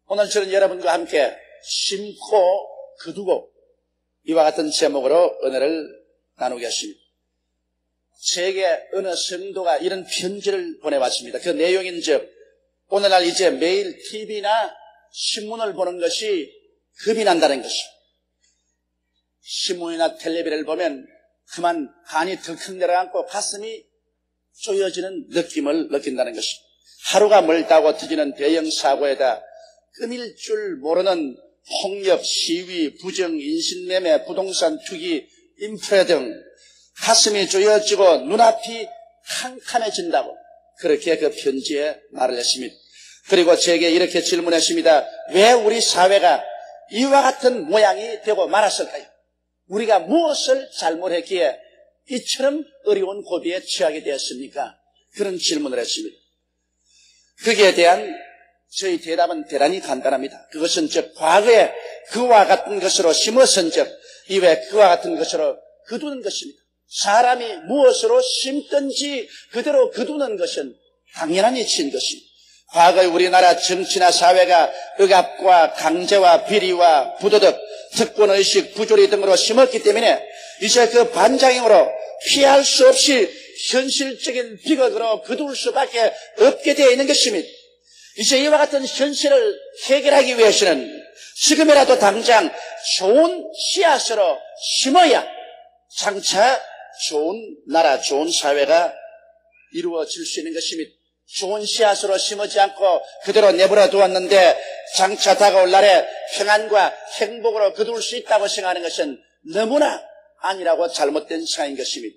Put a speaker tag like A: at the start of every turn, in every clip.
A: 오늘 저는 여러분과 함께 심고 거두고 이와 같은 제목으로 은혜를 나누겠습니다. 제게 어느 성도가 이런 편지를 보내왔습니다. 그 내용인즉 오늘날 이제 매일 TV나 신문을 보는 것이 겁이 난다는 것입니다. 신문이나 텔레비를 보면 그만 간이 덜컥 내려앉고 가슴이 쪼여지는 느낌을 느낀다는 것입니다. 하루가 멀다고 터지는 대형 사고에다 끊일 줄 모르는 폭력, 시위, 부정, 인신매매, 부동산 투기, 인프레 등 가슴이 조여지고 눈앞이 캄캄해진다고 그렇게 그 편지에 말을 했습니다. 그리고 제게 이렇게 질문했습니다. 왜 우리 사회가 이와 같은 모양이 되고 말았을까요? 우리가 무엇을 잘못했기에 이처럼 어려운 고비에 처하게 되었습니까? 그런 질문을 했습니다. 거기에 대한 저희 대답은 대단히 간단합니다. 그것은 즉 과거에 그와 같은 것으로 심었은즉 이외에 그와 같은 것으로 거두는 것입니다. 사람이 무엇으로 심든지 그대로 거두는 것은 당연한 이치인 것입니다. 과거의 우리나라 정치나 사회가 억압과 강제와 비리와 부도덕, 특권의식, 부조리 등으로 심었기 때문에 이제 그 반작용으로 피할 수 없이 현실적인 비극으로 거둘 수밖에 없게 되어 있는 것입니다. 이제 이와 같은 현실을 해결하기 위해서는 지금이라도 당장 좋은 씨앗으로 심어야 장차 좋은 나라, 좋은 사회가 이루어질 수 있는 것입니다. 좋은 씨앗으로 심지 않고 그대로 내버려 두었는데 장차 다가올 날에 평안과 행복으로 거둘 수 있다고 생각하는 것은 너무나 아니라고 잘못된 생각인 것입니다.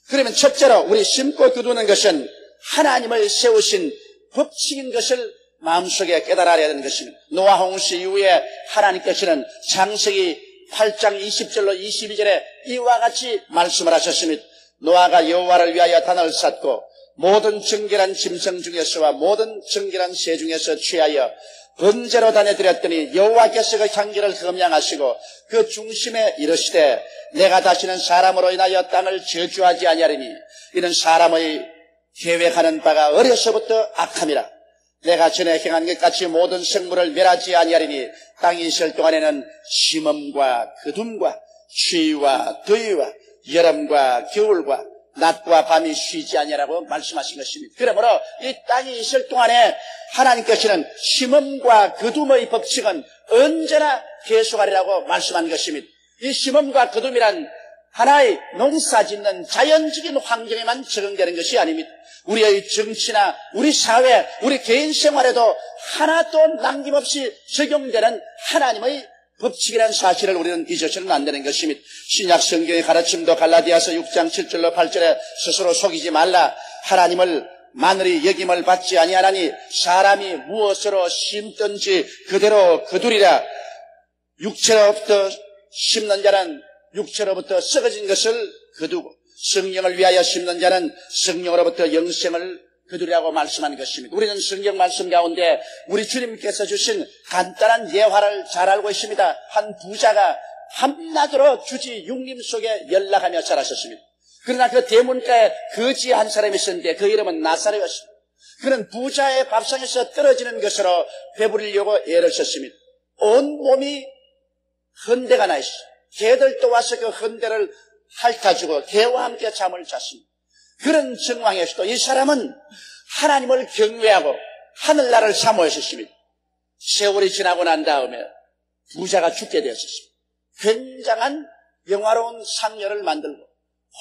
A: 그러면 첫째로 우리 심고 거두는 것은 하나님을 세우신 법칙인 것을 마음속에 깨달아야 되는 것입니다. 노아 홍수 이후에 하나님께서는 창세기 8장 20절로 22절에 이와 같이 말씀을 하셨습니다. 노아가 여호와를 위하여 단을 쌓고 모든 정결한 짐승 중에서와 모든 정결한 새 중에서 취하여 번제로 다녀드렸더니 여호와께서 그 향기를 흠양하시고 그 중심에 이르시되 내가 다시는 사람으로 인하여 땅을 저주하지 아니하리니 이는 사람의 계획하는 바가 어려서부터 악함이라. 내가 전에 행한 것 같이 모든 생물을 멸하지 아니하리니 땅이 있을 동안에는 심음과 거둠과 추위와 더위와 여름과 겨울과 낮과 밤이 쉬지 아니하라고 말씀하신 것입니다. 그러므로 이 땅이 있을 동안에 하나님께서는 심음과 거둠의 법칙은 언제나 계속하리라고 말씀한 것입니다. 이 심음과 거둠이란 하나의 농사짓는 자연적인 환경에만 적용되는 것이 아닙니다. 우리의 정치나 우리 사회, 우리 개인 생활에도 하나도 남김없이 적용되는 하나님의 법칙이라는 사실을 우리는 잊어서는 안 되는 것입니다. 신약 성경의 가르침도 갈라디아서 6장 7절로 8절에 스스로 속이지 말라. 하나님을 만일이 여김을 받지 아니하나니 사람이 무엇으로 심든지 그대로 거두리라. 육체로부터 심는 자는 육체로부터 썩어진 것을 거두고 성령을 위하여 심는 자는 성령으로부터 영생을 거두리라고 말씀한 것입니다. 우리는 성경 말씀 가운데 우리 주님께서 주신 간단한 예화를 잘 알고 있습니다. 한 부자가 밤낮으로 주지 육림 속에 연락하며 자라셨습니다. 그러나 그 대문가에 거지 한 사람이 있었는데 그 이름은 나사로였습니다. 그는 부자의 밥상에서 떨어지는 것으로 배부리려고 애를 썼습니다. 온 몸이 헌대가 나 있어. 개들도 와서 그 헌대를 핥아주고 개와 함께 잠을 잤습니다. 그런 정황에서도 이 사람은 하나님을 경외하고 하늘나라를 사모했었습니다. 세월이 지나고 난 다음에 부자가 죽게 되었습니다. 굉장한 영화로운 상여를 만들고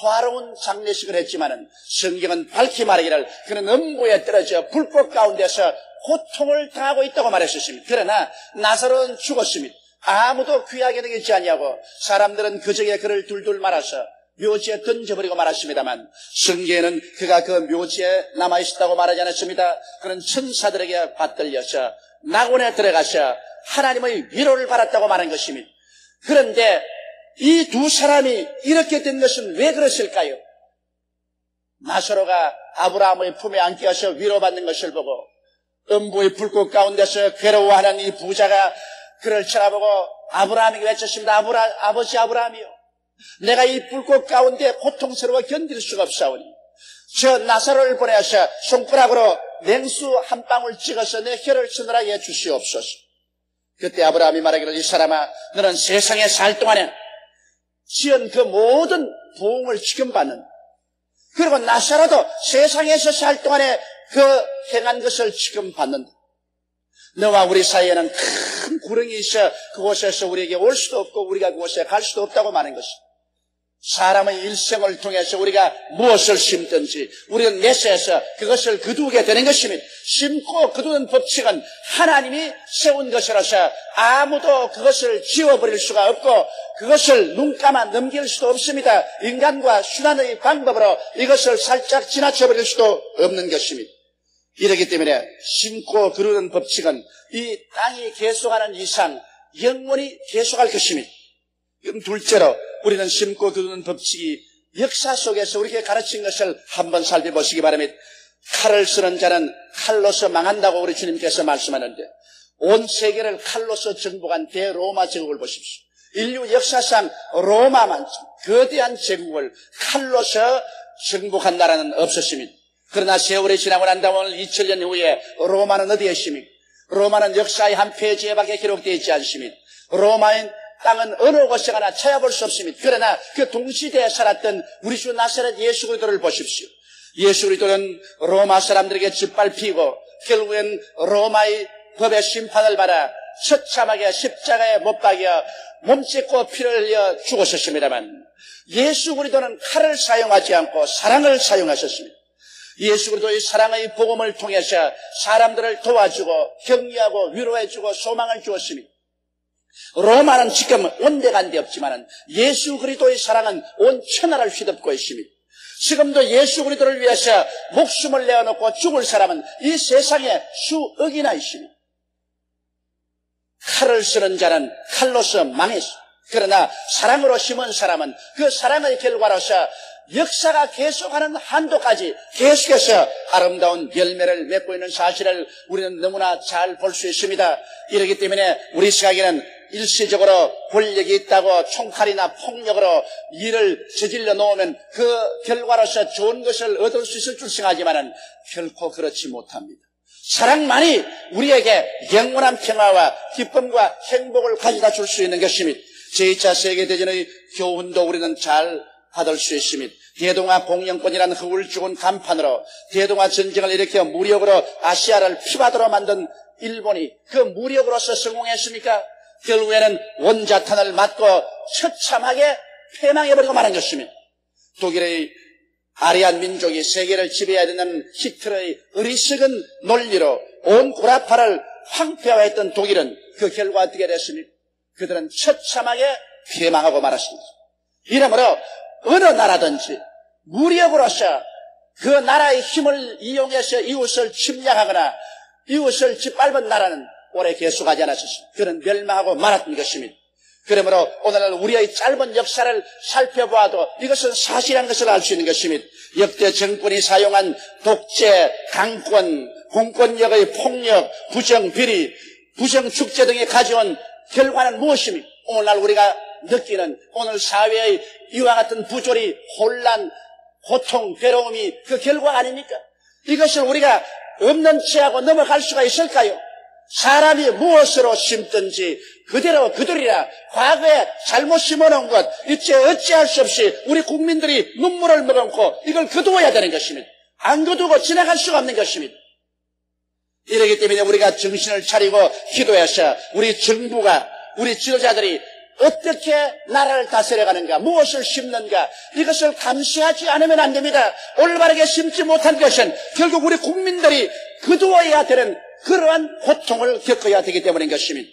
A: 화로운 장례식을 했지만은 성경은 밝히 말하기를 그는 음부에 떨어져 불꽃 가운데서 고통을 당하고 있다고 말했었습니다. 그러나 나사로는 죽었습니다. 아무도 귀하게 여기지 아니하고 사람들은 그저에 그를 둘둘 말아서 묘지에 던져버리고 말았습니다만 성경에는 그가 그 묘지에 남아있었다고 말하지 않았습니다. 그는 천사들에게 받들려서 낙원에 들어가서 하나님의 위로를 받았다고 말한 것입니다. 그런데 이 두 사람이 이렇게 된 것은 왜 그랬을까요? 나사로가 아브라함의 품에 안겨서 위로받는 것을 보고 음부의 불꽃 가운데서 괴로워하는 이 부자가 그를 쳐다보고 아브라함에게 외쳤습니다. 아버지 아브라함이요, 내가 이 불꽃 가운데 고통스러워 견딜 수가 없사오니 저 나사로를 보내서 손가락으로 냉수 한 방울 찍어서 내 혀를 서늘하게 해주시옵소서. 그때 아브라함이 말하기를 이 사람아 너는 세상에 살 동안에 지은 그 모든 보응을 지금 받는 그리고 나사로도 세상에서 살 동안에 그 행한 것을 지금 받는다. 너와 우리 사이에는 큰 구렁이 있어 그곳에서 우리에게 올 수도 없고 우리가 그곳에 갈 수도 없다고 말하는 것이 사람의 일생을 통해서 우리가 무엇을 심든지 우리는 내세에서 그것을 거두게 되는 것입니다. 심고 거두는 법칙은 하나님이 세운 것이라서 아무도 그것을 지워버릴 수가 없고 그것을 눈 감아 넘길 수도 없습니다. 인간과 순환의 방법으로 이것을 살짝 지나쳐버릴 수도 없는 것입니다. 이렇기 때문에 심고 거두는 법칙은 이 땅이 계속하는 이상 영원히 계속할 것입니다. 그럼 둘째로 우리는 심고 거두는 법칙이 역사 속에서 우리에게 가르친 것을 한번 살펴보시기 바랍니다. 칼을 쓰는 자는 칼로서 망한다고 우리 주님께서 말씀하는데 온 세계를 칼로서 정복한 대로마 제국을 보십시오. 인류 역사상 로마만 거대한 제국을 칼로서 정복한 나라는 없었습니다. 그러나 세월이 지나고 난 다음 오늘 2000년 후에 로마는 어디에 있습니까? 로마는 역사의 한 페이지에밖에 기록되어 있지 않습니다. 로마인 땅은 어느 곳에 가나 찾아볼 수 없습니다. 그러나 그 동시대에 살았던 우리 주 나사렛 예수 그리스도를 보십시오. 예수 그리스도는 로마 사람들에게 짓밟히고 결국엔 로마의 법의 심판을 받아 처참하게 십자가에 못 박여 몸짓고 피를 흘려 죽으셨습니다만 예수 그리스도는 칼을 사용하지 않고 사랑을 사용하셨습니다. 예수 그리스도의 사랑의 복음을 통해서 사람들을 도와주고 격려하고 위로해주고 소망을 주었습니다. 로마는 지금 온데간데 없지만 예수 그리스도의 사랑은 온 천하를 휘덮고 있습니다. 지금도 예수 그리스도를 위해서 목숨을 내어놓고 죽을 사람은 이 세상에 수억이나 있습니다. 칼을 쓰는 자는 칼로서 망했어. 그러나 사랑으로 심은 사람은 그 사랑의 결과로서 역사가 계속하는 한도까지 계속해서 아름다운 열매를 맺고 있는 사실을 우리는 너무나 잘 볼 수 있습니다. 이렇기 때문에 우리 생각에는 일시적으로 권력이 있다고 총칼이나 폭력으로 일을 저질러 놓으면 그 결과로서 좋은 것을 얻을 수 있을 줄 생각하지만 결코 그렇지 못합니다. 사랑만이 우리에게 영원한 평화와 기쁨과 행복을 가져다 줄 수 있는 것입니다. 제2차 세계대전의 교훈도 우리는 잘 받을 수 있습니다. 대동아 공영권이라는 흙을 죽은 간판으로 대동아 전쟁을 일으켜 무력으로 아시아를 피바다로 만든 일본이 그 무력으로서 성공했습니까? 결국에는 원자탄을 맞고 처참하게 패망해버리고 말한 것입니다. 독일의 아리안 민족이 세계를 지배해야 되는 히틀러의 어리석은 논리로 온 구라파를 황폐화했던 독일은 그 결과 어떻게 됐습니까? 그들은 처참하게 패망하고 말았습니다. 이러므로 어느 나라든지 무력으로서 그 나라의 힘을 이용해서 이웃을 침략하거나 이웃을 짓밟은 나라는 오래 계속하지 않았습니다. 그는 멸망하고 말았던 것입니다. 그러므로 오늘날 우리의 짧은 역사를 살펴보아도 이것은 사실이라는 것을 알 수 있는 것입니다. 역대 정권이 사용한 독재, 강권, 공권력의 폭력, 부정, 비리, 부정 축제 등이 가져온 결과는 무엇입니까? 오늘날 우리가 느끼는 오늘 사회의 이와 같은 부조리, 혼란, 고통, 괴로움이 그 결과 아닙니까? 이것을 우리가 없는 채하고 넘어갈 수가 있을까요? 사람이 무엇으로 심든지 그대로 그들이라 과거에 잘못 심어놓은 것 이제 어찌할 수 없이 우리 국민들이 눈물을 머금고 이걸 거두어야 되는 것입니다. 안 거두고 지나갈 수가 없는 것입니다. 이러기 때문에 우리가 정신을 차리고 기도해서 우리 정부가 우리 지도자들이 어떻게 나라를 다스려가는가 무엇을 심는가 이것을 감시하지 않으면 안 됩니다. 올바르게 심지 못한 것은 결국 우리 국민들이 거두어야 되는 그러한 고통을 겪어야 되기 때문인 것입니다.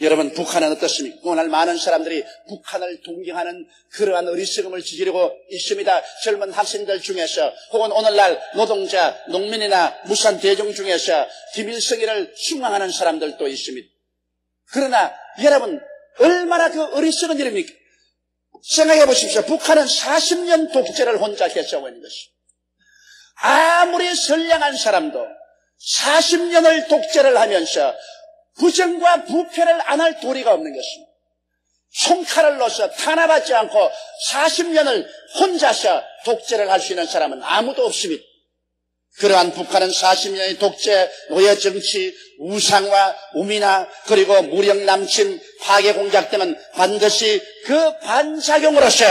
A: 여러분 북한은 어떻습니까? 오늘 많은 사람들이 북한을 동경하는 그러한 어리석음을 저지르고 있습니다. 젊은 학생들 중에서 혹은 오늘날 노동자, 농민이나 무산 대중 중에서 김일성이를 숭앙하는 사람들도 있습니다. 그러나 여러분 얼마나 그 어리석은 일입니까? 생각해 보십시오. 북한은 40년 독재를 혼자 개최하고 있는 것입니다. 아무리 선량한 사람도 40년을 독재를 하면서 부정과 부패를 안 할 도리가 없는 것입니다. 총칼을 넣어서 탄압하지 않고 40년을 혼자서 독재를 할 수 있는 사람은 아무도 없습니다. 그러한 북한은 40년의 독재, 노예 정치, 우상화, 우민화, 그리고 무력 남침, 파괴 공작 등은 반드시 그 반작용으로서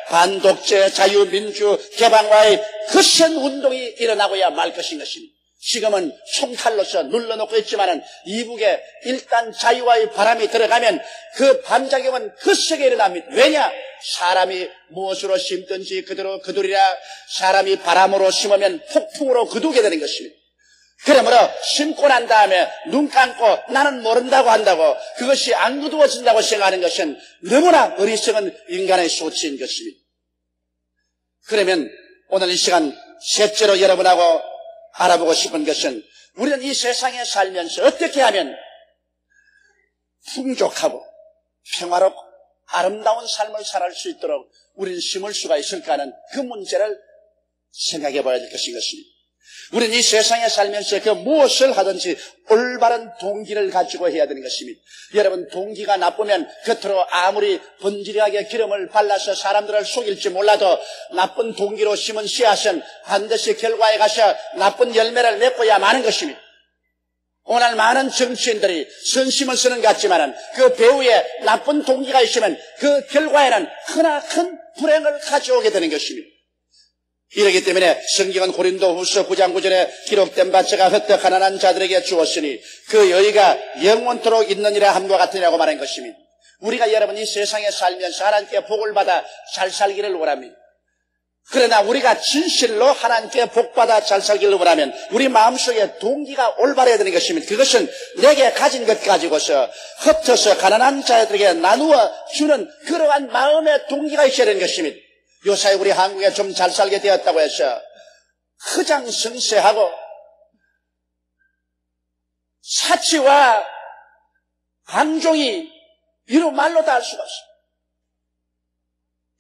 A: 반독재, 자유민주, 개방화의 거센 운동이 일어나고야 말 것인 것입니다. 지금은 총칼로서 눌러놓고 있지만은 이북에 일단 자유와의 바람이 들어가면 그 반작용은 거세게 일어납니다. 왜냐? 사람이 무엇으로 심든지 그대로 거두리라. 사람이 바람으로 심으면 폭풍으로 거두게 되는 것입니다. 그러므로 심고 난 다음에 눈 감고 나는 모른다고 한다고 그것이 안 거두어진다고 생각하는 것은 너무나 어리석은 인간의 소치인 것입니다. 그러면 오늘 이 시간 셋째로 여러분하고 알아보고 싶은 것은 우리는 이 세상에 살면서 어떻게 하면 풍족하고 평화롭고 아름다운 삶을 살아갈 수 있도록 우리는 심을 수가 있을까 하는 그 문제를 생각해 봐야 될 것인 것입니다. 우리는 이 세상에 살면서 그 무엇을 하든지 올바른 동기를 가지고 해야 되는 것입니다. 여러분, 동기가 나쁘면 겉으로 아무리 번지르하게 기름을 발라서 사람들을 속일지 몰라도 나쁜 동기로 심은 씨앗은 반드시 결과에 가서 나쁜 열매를 맺고야 마는 것입니다. 오늘 많은 정치인들이 선심을 쓰는 것 같지만은 그 배후에 나쁜 동기가 있으면 그 결과에는 크나큰 불행을 가져오게 되는 것입니다. 이러기 때문에 성경은 고린도후서 9장 9절에 기록된 바 제가 헛되어 가난한 자들에게 주었으니 그 여의가 영원토록 있느니라 함과 같으냐고 말한 것입니다. 우리가 여러분 이 세상에 살면서 하나님께 복을 받아 잘 살기를 원합니다. 그러나 우리가 진실로 하나님께 복받아 잘 살기를 원하면 우리 마음속에 동기가 올바라야 되는 것입니다. 그것은 내게 가진 것 가지고서 흩어서 가난한 자들에게 나누어 주는 그러한 마음의 동기가 있어야 되는 것입니다. 요사이 우리 한국에 좀 잘 살게 되었다고 해서 허장성세하고 사치와 방종이 이루 말로 다 할 수가 없습니다.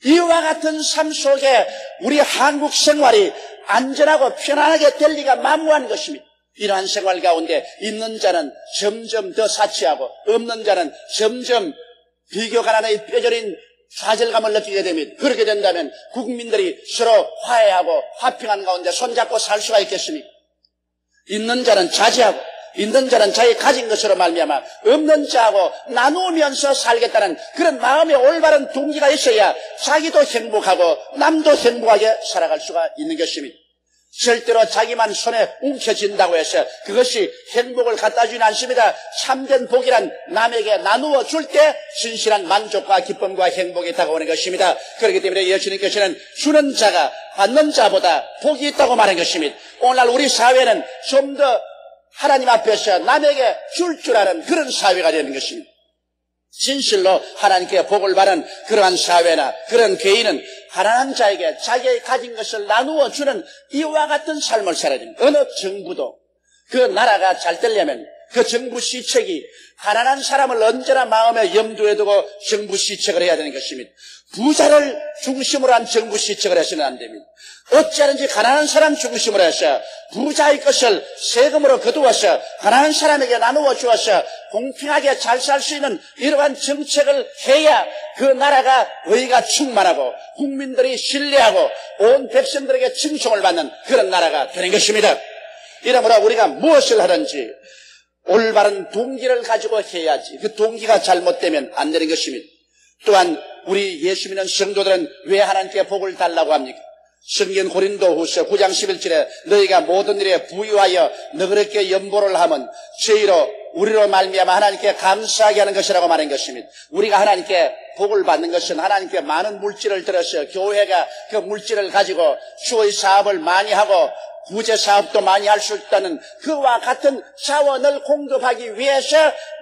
A: 이와 같은 삶 속에 우리 한국 생활이 안전하고 편안하게 될 리가 만무한 것입니다. 이러한 생활 가운데 있는 자는 점점 더 사치하고 없는 자는 점점 비교 가난의 뼈저린 좌절감을 느끼게 됩니다. 그렇게 된다면 국민들이 서로 화해하고 화평한 가운데 손잡고 살 수가 있겠습니까? 있는 자는 자제하고 있는 자는 자기 가진 것으로 말미암아 없는 자하고 나누면서 살겠다는 그런 마음의 올바른 동기가 있어야 자기도 행복하고 남도 행복하게 살아갈 수가 있는 것입니다. 절대로 자기만 손에 움켜쥔다고 해서 그것이 행복을 갖다 주진 않습니다. 참된 복이란 남에게 나누어 줄 때 진실한 만족과 기쁨과 행복이 다가오는 것입니다. 그렇기 때문에 예수님께서는 주는 자가 받는 자보다 복이 있다고 말한 것입니다. 오늘날 우리 사회는 좀 더 하나님 앞에서 남에게 줄 아는 그런 사회가 되는 것입니다. 진실로 하나님께 복을 받은 그러한 사회나 그런 개인은 가난한 자에게 자기의 가진 것을 나누어 주는 이와 같은 삶을 살아야 됩니다. 어느 정부도 그 나라가 잘 되려면 그 정부 시책이 가난한 사람을 언제나 마음에 염두에 두고 정부 시책을 해야 되는 것입니다. 부자를 중심으로 한 정부 시책을 해서는 안 됩니다. 어찌하든지 가난한 사람 중심으로 해서 부자의 것을 세금으로 거두어서 가난한 사람에게 나누어 주어서 공평하게 잘 살 수 있는 이러한 정책을 해야 그 나라가 의가 충만하고 국민들이 신뢰하고 온 백성들에게 칭송을 받는 그런 나라가 되는 것입니다. 이러므로 우리가 무엇을 하든지 올바른 동기를 가지고 해야지 그 동기가 잘못되면 안 되는 것입니다. 또한 우리 예수 믿는 성도들은 왜 하나님께 복을 달라고 합니까? 성경 고린도후서 9장 11절에 너희가 모든 일에 부유하여 너그럽게 연보를 하면 저희로 우리로 말미암아 하나님께 감사하게 하는 것이라고 말한 것입니다. 우리가 하나님께 복을 받는 것은 하나님께 많은 물질을 들어서 교회가 그 물질을 가지고 주의 사업을 많이 하고 구제 사업도 많이 할 수 있다는 그와 같은 자원을 공급하기 위해서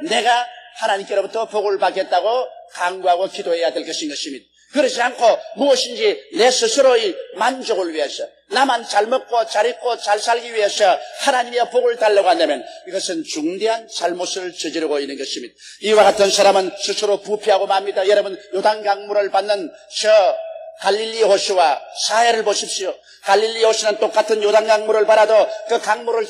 A: 내가 하나님께로부터 복을 받겠다고 간구하고 기도해야 될 것인 것입니다. 그렇지 않고 무엇인지 내 스스로의 만족을 위해서 나만 잘 먹고 잘 입고 잘 살기 위해서 하나님의 복을 달라고 한다면 이것은 중대한 잘못을 저지르고 있는 것입니다. 이와 같은 사람은 스스로 부패하고 맙니다. 여러분 요단강물을 받는 저 갈릴리 호수와 사해를 보십시오. 갈릴리 호수는 똑같은 요단강물을 받아도 그 강물을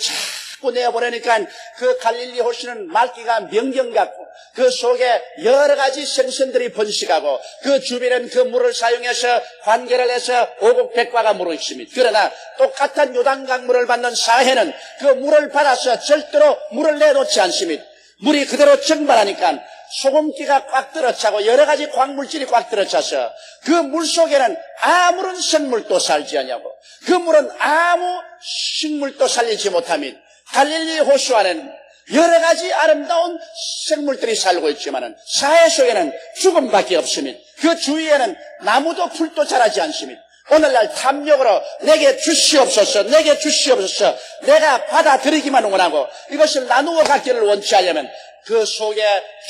A: 자꾸 내어보내니까 그 갈릴리 호수는 맑기가 명경 같고 그 속에 여러 가지 생선들이 번식하고 그 주변은 그 물을 사용해서 관계를 해서 오곡백과가 물을 있습니다. 그러나 똑같은 요단강물을 받는 사해는 그 물을 받아서 절대로 물을 내놓지 않습니다. 물이 그대로 증발하니까 소금기가 꽉 들어차고 여러 가지 광물질이 꽉 들어차서 그 물 속에는 아무런 생물도 살지 않냐고, 그 물은 아무 식물도 살리지 못하면 갈릴리 호수 안에는 여러 가지 아름다운 생물들이 살고 있지만은 사해 속에는 죽음밖에 없습니다. 그 주위에는 나무도 풀도 자라지 않습니다. 오늘날 탐욕으로 내게 주시옵소서, 내게 주시옵소서, 내가 받아들이기만 원하고 이것을 나누어 갖기를 원치 않으면 그 속에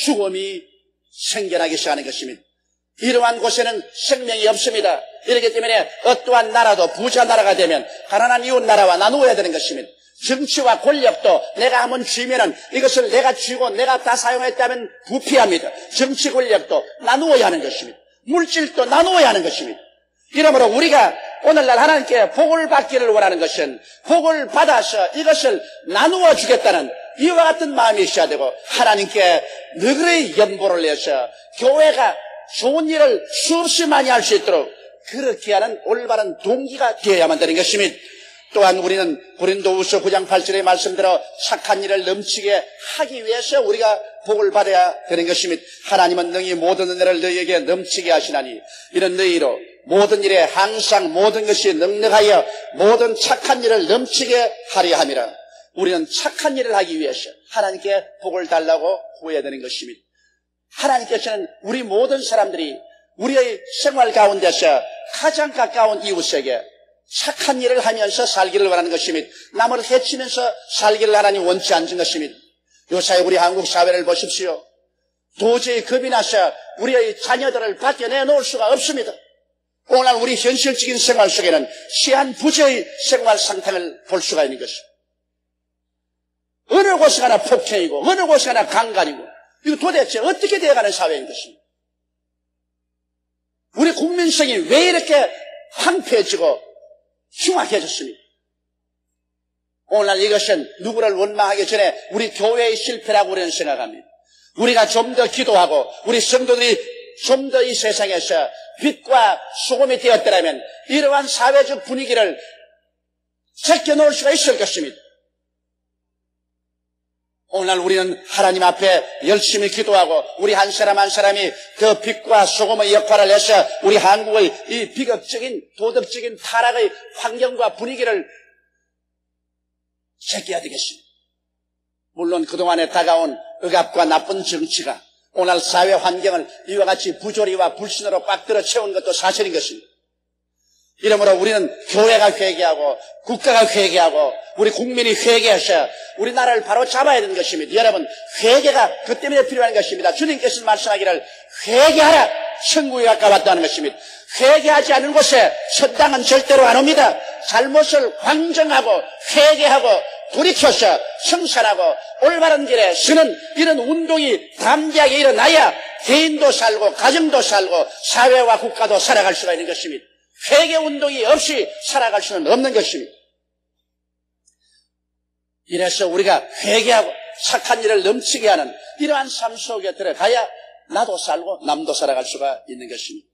A: 죽음이 생겨나기 시작하는 것입니다. 이러한 곳에는 생명이 없습니다. 이렇기 때문에 어떠한 나라도 부자 나라가 되면 가난한 이웃 나라와 나누어야 되는 것입니다. 정치와 권력도 내가 한번 쥐면은 이것을 내가 쥐고 내가 다 사용했다면 부패합니다. 정치 권력도 나누어야 하는 것입니다. 물질도 나누어야 하는 것입니다. 이러므로 우리가 오늘날 하나님께 복을 받기를 원하는 것은 복을 받아서 이것을 나누어 주겠다는 이와 같은 마음이 있어야 되고, 하나님께 너그러이 연보를 내서 교회가 좋은 일을 수없이 많이 할 수 있도록 그렇게 하는 올바른 동기가 되어야만 되는 것입니다. 또한 우리는 고린도후서 9장 8절의 말씀대로 착한 일을 넘치게 하기 위해서 우리가 복을 받아야 되는 것입니다. 하나님은 능히 모든 은혜를 너희에게 넘치게 하시나니 이는 너희로 모든 일에 항상 모든 것이 능력하여 모든 착한 일을 넘치게 하려 함이라. 우리는 착한 일을 하기 위해서 하나님께 복을 달라고 구해야 되는 것입니다. 하나님께서는 우리 모든 사람들이 우리의 생활 가운데서 가장 가까운 이웃에게 착한 일을 하면서 살기를 원하는 것입니다. 남을 해치면서 살기를 하나님 원치 않는 것입니다. 요사이 우리 한국 사회를 보십시오. 도저히 겁이 나서 우리의 자녀들을 밖에 내놓을 수가 없습니다. 오늘 우리 현실적인 생활 속에는 시한 부재의 생활 상태를 볼 수가 있는 것입니다. 어느 곳에 가나 폭행이고 어느 곳에 가나 강간이고, 이거 도대체 어떻게 되어가는 사회인 것입니다. 우리 국민성이 왜 이렇게 황폐해지고 흉악해졌습니까? 오늘날 이것은 누구를 원망하기 전에 우리 교회의 실패라고 우리는 생각합니다. 우리가 좀 더 기도하고 우리 성도들이 좀 더 이 세상에서 빛과 소금이 되었더라면 이러한 사회적 분위기를 제껴놓을 수가 있을 것입니다. 오늘날 우리는 하나님 앞에 열심히 기도하고 우리 한 사람 한 사람이 그 빛과 소금의 역할을 해서 우리 한국의 이 비극적인 도덕적인 타락의 환경과 분위기를 제껴야 되겠습니다. 물론 그동안에 다가온 억압과 나쁜 정치가 오늘 사회 환경을 이와 같이 부조리와 불신으로 꽉 들어 채운 것도 사실인 것입니다. 이러므로 우리는 교회가 회개하고 국가가 회개하고 우리 국민이 회개해서 우리나라를 바로 잡아야 되는 것입니다. 여러분, 회개가 그 때문에 필요한 것입니다. 주님께서 말씀하기를 회개하라, 천국에 가까웠다는 것입니다. 회개하지 않은 곳에 천당은 절대로 안 옵니다. 잘못을 황정하고 회개하고 돌이켜서 성찰하고 올바른 길에 서는 이런 운동이 담대하게 일어나야 개인도 살고 가정도 살고 사회와 국가도 살아갈 수가 있는 것입니다. 회개 운동이 없이 살아갈 수는 없는 것입니다. 이래서 우리가 회개하고 착한 일을 넘치게 하는 이러한 삶 속에 들어가야 나도 살고 남도 살아갈 수가 있는 것입니다.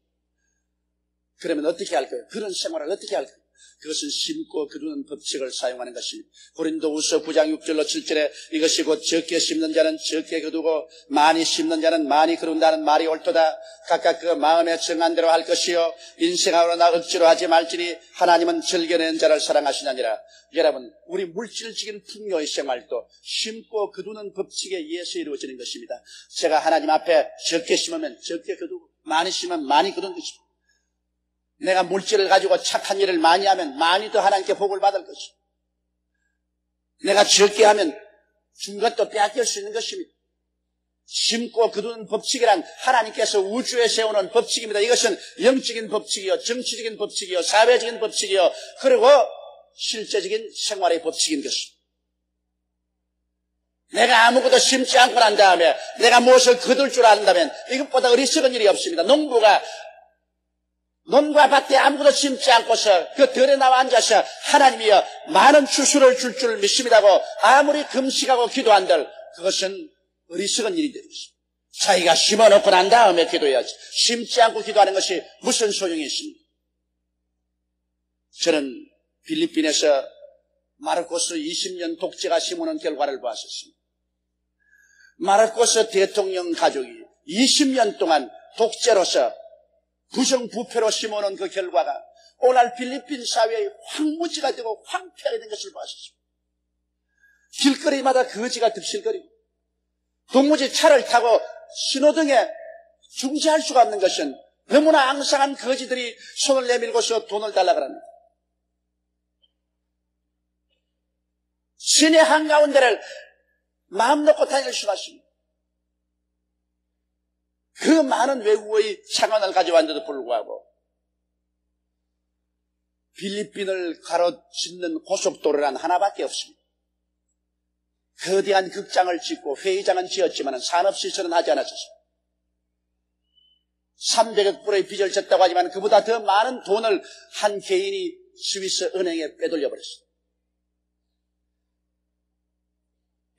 A: 그러면 어떻게 할까요? 그런 생활을 어떻게 할까요? 그것은 심고 거두는 법칙을 사용하는 것입니다. 고린도후서 9장 6절로 7절에 이것이 곧 적게 심는 자는 적게 거두고 많이 심는 자는 많이 거둔다는 말이 옳도다. 각각 그 마음에 정한 대로 할 것이요 인생하로 나 억지로 하지 말지니 하나님은 즐겨낸 자를 사랑하시느니라. 여러분, 우리 물질적인 풍요의 생활도 심고 거두는 법칙에 의해서 이루어지는 것입니다. 제가 하나님 앞에 적게 심으면 적게 거두고 많이 심으면 많이 거두는 것입니다. 내가 물질을 가지고 착한 일을 많이 하면 많이 더 하나님께 복을 받을 것입니다. 내가 적게 하면 준 것도 빼앗길 수 있는 것입니다. 심고 거두는 법칙이란 하나님께서 우주에 세우는 법칙입니다. 이것은 영적인 법칙이요, 정치적인 법칙이요, 사회적인 법칙이요, 그리고 실제적인 생활의 법칙인 것입니다. 내가 아무것도 심지 않고 난 다음에 내가 무엇을 거둘 줄 안다면 이것보다 어리석은 일이 없습니다. 논과 밭에 아무것도 심지 않고서 그 들에 나와 앉아서 하나님이여 많은 추수를 줄 줄 믿습니다고 아무리 금식하고 기도한들 그것은 어리석은 일이 되는 것입니다. 자기가 심어놓고 난 다음에 기도해야지. 심지 않고 기도하는 것이 무슨 소용이 있습니까? 저는 필리핀에서 마르코스 20년 독재가 심어놓은 결과를 보았었습니다. 마르코스 대통령 가족이 20년 동안 독재로서 부정부패로 심어놓은 그 결과가 오늘 필리핀 사회의 황무지가 되고 황폐하게 된 것을 보았습니다. 길거리마다 거지가 득실거리고 도무지 차를 타고 신호등에 중지할 수가 없는 것은 너무나 앙상한 거지들이 손을 내밀고서 돈을 달라고 합니다. 시내 한가운데를 마음 놓고 다닐 수가 있습니다. 그 많은 외국의 창원을 가져왔는데도 불구하고 필리핀을 가로짓는 고속도로란 하나밖에 없습니다. 거대한 극장을 짓고 회의장은 지었지만 산업시설은 하지 않았습니다. 300억 불의 빚을 졌다고 하지만 그보다 더 많은 돈을 한 개인이 스위스 은행에 빼돌려버렸습니다.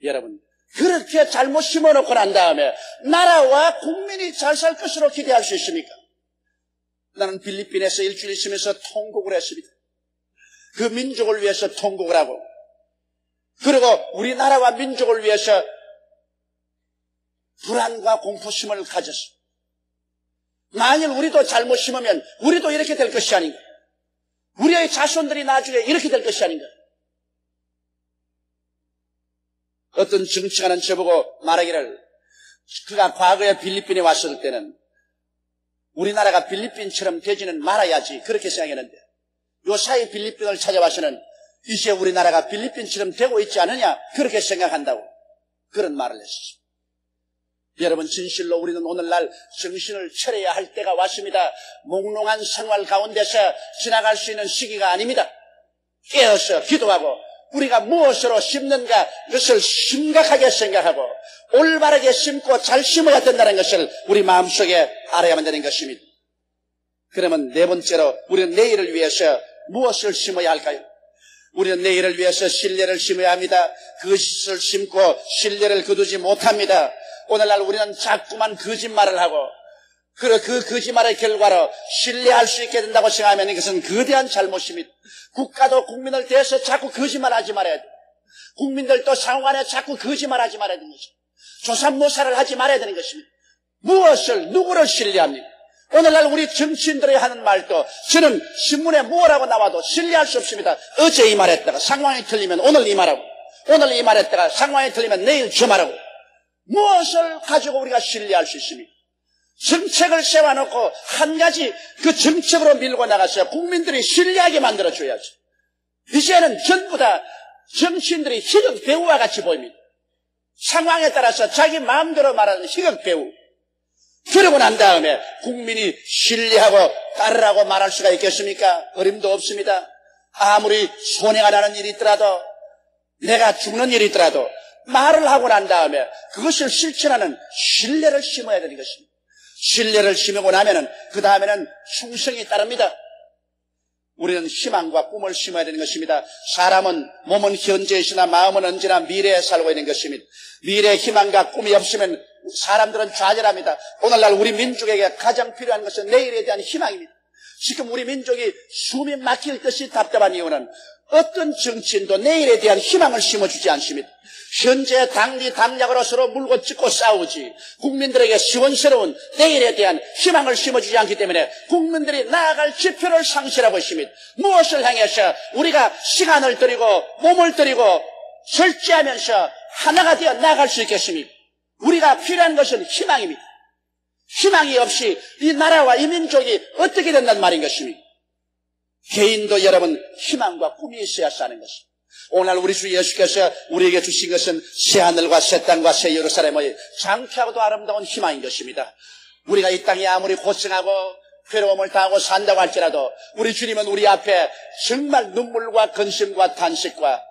A: 여러분, 그렇게 잘못 심어놓고 난 다음에 나라와 국민이 잘 살 것으로 기대할 수 있습니까? 나는 필리핀에서 일주일 있으면서 통곡을 했습니다. 그 민족을 위해서 통곡을 하고 그리고 우리나라와 민족을 위해서 불안과 공포심을 가졌습니다. 만일 우리도 잘못 심으면 우리도 이렇게 될 것이 아닌가? 우리의 자손들이 나중에 이렇게 될 것이 아닌가? 어떤 정치가는 저보고 말하기를 그가 과거에 필리핀에 왔을 때는 우리나라가 필리핀처럼 되지는 말아야지 그렇게 생각했는데 요사이 필리핀을 찾아와서는 이제 우리나라가 필리핀처럼 되고 있지 않느냐 그렇게 생각한다고 그런 말을 했습니다. 여러분, 진실로 우리는 오늘날 정신을 차려야 할 때가 왔습니다. 몽롱한 생활 가운데서 지나갈 수 있는 시기가 아닙니다. 깨어서 기도하고 우리가 무엇으로 심는가 그것을 심각하게 생각하고 올바르게 심고 잘 심어야 된다는 것을 우리 마음속에 알아야만 되는 것입니다. 그러면 네 번째로 우리는 내일을 위해서 무엇을 심어야 할까요? 우리는 내일을 위해서 신뢰를 심어야 합니다. 거짓을 심고 신뢰를 거두지 못합니다. 오늘날 우리는 자꾸만 거짓말을 하고 그 거짓말의 결과로 신뢰할 수 있게 된다고 생각하면 이것은 거대한 잘못입니다. 국가도 국민을 대해서 자꾸 거짓말하지 말아야 돼요. 국민들도 상호 간에 자꾸 거짓말하지 말아야 되는 것입니다. 조삼모사를 하지 말아야 되는 것입니다. 누구를 신뢰합니까? 오늘날 우리 정치인들이 하는 말도 저는 신문에 뭐라고 나와도 신뢰할 수 없습니다. 어제 이 말했다가 상황이 틀리면 오늘 이 말하고 오늘 이 말했다가 상황이 틀리면 내일 저 말하고 무엇을 가지고 우리가 신뢰할 수 있습니까? 정책을 세워놓고 한 가지 그 정책으로 밀고 나가서 국민들이 신뢰하게 만들어줘야지. 이제는 전부 다 정치인들이 희극 배우와 같이 보입니다. 상황에 따라서 자기 마음대로 말하는 희극 배우. 그러고 난 다음에 국민이 신뢰하고 따르라고 말할 수가 있겠습니까? 어림도 없습니다. 아무리 손해가 나는 일이 있더라도 내가 죽는 일이 있더라도 말을 하고 난 다음에 그것을 실천하는 신뢰를 심어야 되는 것입니다. 신뢰를 심고 나면은 그 다음에는 충성이 따릅니다. 우리는 희망과 꿈을 심어야 되는 것입니다. 사람은 몸은 현재에 있으나 마음은 언제나 미래에 살고 있는 것입니다. 미래의 희망과 꿈이 없으면 사람들은 좌절합니다. 오늘날 우리 민족에게 가장 필요한 것은 내일에 대한 희망입니다. 지금 우리 민족이 숨이 막힐 듯이 답답한 이유는 어떤 정치인도 내일에 대한 희망을 심어주지 않습니다. 현재 당리 당략으로 서로 물고 찢고 싸우지 국민들에게 시원스러운 내일에 대한 희망을 심어주지 않기 때문에 국민들이 나아갈 지표를 상실하고 있습니다. 무엇을 향해서 우리가 시간을 들이고 몸을 들이고 절제하면서 하나가 되어 나아갈 수 있겠습니까? 우리가 필요한 것은 희망입니다. 희망이 없이 이 나라와 이 민족이 어떻게 된단 말인 것입니까? 개인도 여러분 희망과 꿈이 있어야 사는 것입니다. 오늘 우리 주 예수께서 우리에게 주신 것은 새하늘과 새 땅과 새 예루살렘의 장쾌하고도 아름다운 희망인 것입니다. 우리가 이 땅에 아무리 고생하고 괴로움을 당하고 산다고 할지라도 우리 주님은 우리 앞에 정말 눈물과 근심과 탄식과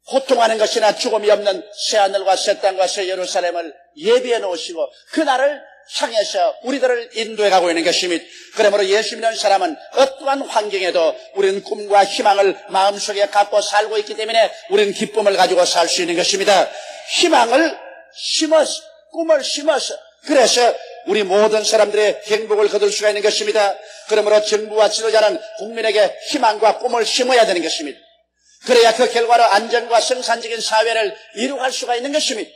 A: 고통하는 것이나 죽음이 없는 새하늘과 새 땅과 새 예루살렘을 예비해 놓으시고 그날을 향해서 우리들을 인도해 가고 있는 것입니다. 그러므로 예수 믿는 사람은 어떠한 환경에도 우리는 꿈과 희망을 마음속에 갖고 살고 있기 때문에 우리는 기쁨을 가지고 살 수 있는 것입니다. 희망을 심어서, 꿈을 심어서, 그래서 우리 모든 사람들의 행복을 거둘 수가 있는 것입니다. 그러므로 정부와 지도자는 국민에게 희망과 꿈을 심어야 되는 것입니다. 그래야 그 결과로 안전과 생산적인 사회를 이루어갈 수가 있는 것입니다.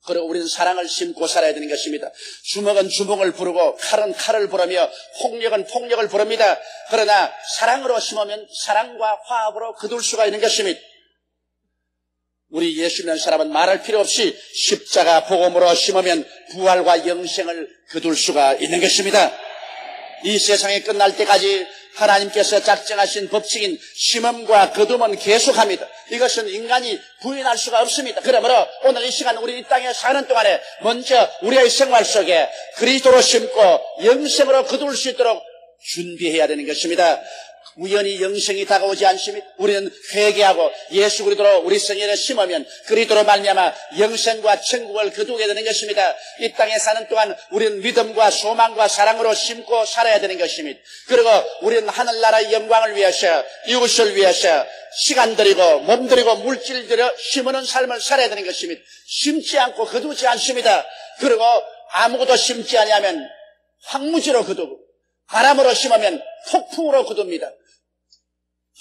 A: 그리고 우리는 사랑을 심고 살아야 되는 것입니다. 주먹은 주먹을 부르고 칼은 칼을 부르며 폭력은 폭력을 부릅니다. 그러나 사랑으로 심으면 사랑과 화합으로 거둘 수가 있는 것입니다. 우리 예수 믿는 사람은 말할 필요 없이 십자가 복음으로 심으면 부활과 영생을 거둘 수가 있는 것입니다. 이 세상이 끝날 때까지 하나님께서 작정하신 법칙인 심음과 거둠은 계속합니다. 이것은 인간이 부인할 수가 없습니다. 그러므로 오늘 이 시간 우리 이 땅에 사는 동안에 먼저 우리의 생활 속에 그리스도로 심고 영생으로 거둘 수 있도록 준비해야 되는 것입니다. 우연히 영생이 다가오지 않습니다. 우리는 회개하고 예수 그리스도로 우리 성령에 심으면 그리스도로 말미암아 영생과 천국을 거두게 되는 것입니다. 이 땅에 사는 동안 우리는 믿음과 소망과 사랑으로 심고 살아야 되는 것입니다. 그리고 우리는 하늘나라의 영광을 위해서 이웃을 위해서 시간 들이고 몸 들이고 물질 들여 심는 삶을 살아야 되는 것입니다. 심지 않고 거두지 않습니다. 그리고 아무것도 심지 아니하면 황무지로 거두고 바람으로 심으면 폭풍으로 거둡니다.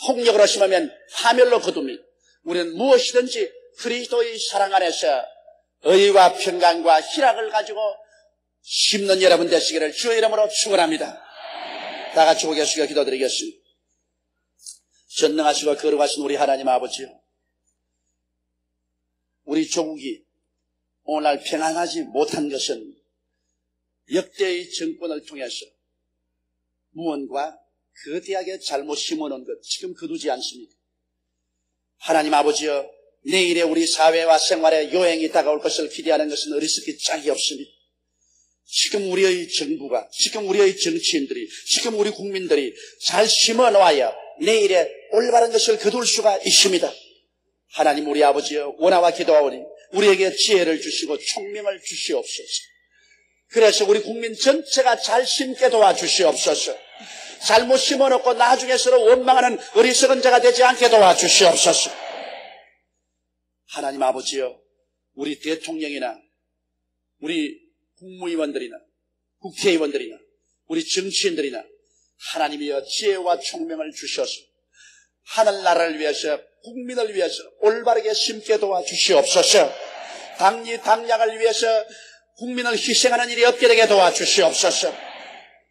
A: 폭력으로 심으면 파멸로 거둡니다. 우리는 무엇이든지 그리스도의 사랑 안에서 의와 평강과 희락을 가지고 심는 여러분 되시기를 주의 이름으로 축원합니다. 다 같이 고개 숙여 기도드리겠습니다. 전능하시고 거룩하신 우리 하나님 아버지요, 우리 조국이 오늘날 평안하지 못한 것은 역대의 정권을 통해서 무언가 거대하게 잘못 심어놓은 것 지금 거두지 않습니다. 하나님 아버지여, 내일의 우리 사회와 생활에 요행이 다가올 것을 기대하는 것은 어리석기 짝이 없습니다. 지금 우리의 정부가, 지금 우리의 정치인들이, 지금 우리 국민들이 잘 심어놓아야 내일에 올바른 것을 거둘 수가 있습니다. 하나님 우리 아버지여, 원하와 기도하오니 우리에게 지혜를 주시고 총명을 주시옵소서. 그래서 우리 국민 전체가 잘 심게 도와주시옵소서. 잘못 심어놓고 나중에 서로 원망하는 어리석은 자가 되지 않게 도와주시옵소서. 하나님 아버지여, 우리 대통령이나 우리 국무위원들이나 국회의원들이나 우리 정치인들이나 하나님이여 지혜와 총명을 주셔서 하늘나라를 위해서 국민을 위해서 올바르게 심게 도와주시옵소서. 당리 당량을 위해서 국민을 희생하는 일이 없게 되게 도와주시옵소서.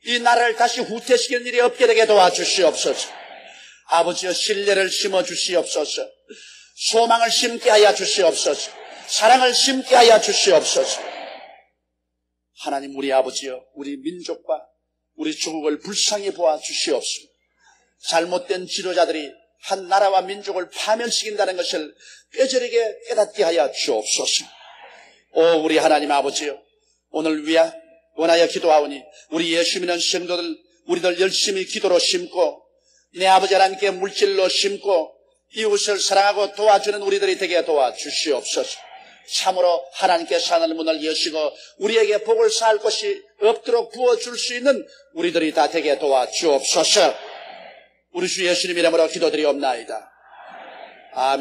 A: 이 나라를 다시 후퇴시키는 일이 없게 되게 도와주시옵소서. 아버지여, 신뢰를 심어주시옵소서. 소망을 심게 하여 주시옵소서. 사랑을 심게 하여 주시옵소서. 하나님 우리 아버지여, 우리 민족과 우리 조국을 불쌍히 보아주시옵소서. 잘못된 지도자들이 한 나라와 민족을 파멸시킨다는 것을 뼈저리게 깨닫게 하여 주옵소서. 오 우리 하나님 아버지여, 오늘 원하여 기도하오니 우리 예수 믿는 성도들, 우리들 열심히 기도로 심고 내 아버지 하나님께 물질로 심고 이웃을 사랑하고 도와주는 우리들이 되게 도와주시옵소서. 참으로 하나님께서 하늘 문을 여시고 우리에게 복을 쌓을 것이 없도록 부어줄 수 있는 우리들이 다 되게 도와주옵소서. 우리 주 예수님 이름으로 기도드리옵나이다. 아멘.